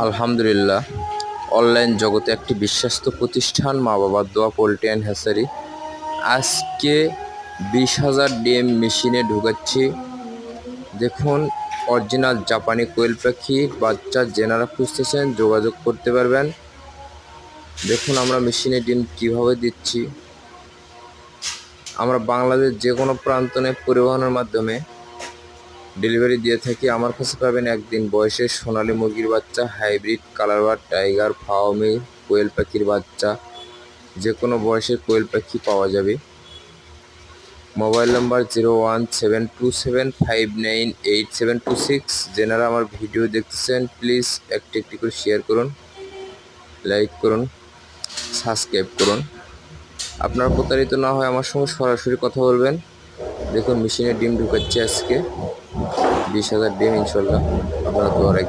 আলহামদুলিল্লাহ, অনলাইন জগতে একটি বিশ্বস্ত প্রতিষ্ঠান মা বাবার দোয়া পোল্ট্রি অ্যান্ড হ্যাচারি আজকে 20,000 ডিম মেশিনে ঢুকাচ্ছি। দেখুন, অরিজিনাল জাপানি কোয়েল পাখি বাচ্চা যেনারা খুঁজতেছেন যোগাযোগ করতে পারবেন। দেখুন আমরা মেশিনে ডিম কিভাবে দিচ্ছি। আমরা বাংলাদেশ যে কোনো প্রান্তনে পরিবহনের মাধ্যমে ডেলিভারি দিয়ে থাকি। আমার কাছে পাবেন একদিন বয়সের সোনালী মুরগির বাচ্চা, হাইব্রিড, কালারবার্ড, টাইগার, ফাওমি, কোয়েল পাখির বাচ্চা, যে কোনো বয়সের কোয়েল পাখি পাওয়া যাবে। Mobile number 017275988726। যেনারা আমার ভিডিও দেখতেছেন প্লিজ একটি একটি করে শেয়ার করুন, লাইক করুন, সাবস্ক্রাইব করুন। আপনারা প্রতারিত না হয় আমার সঙ্গে সরাসরি কথা বলবেন। দেখুন মেশিনে ডিম ঢুকাচ্ছে আজকে 20,000 ডিম, ইনশাল্লাহ আপনারা দোয়া রাখবেন।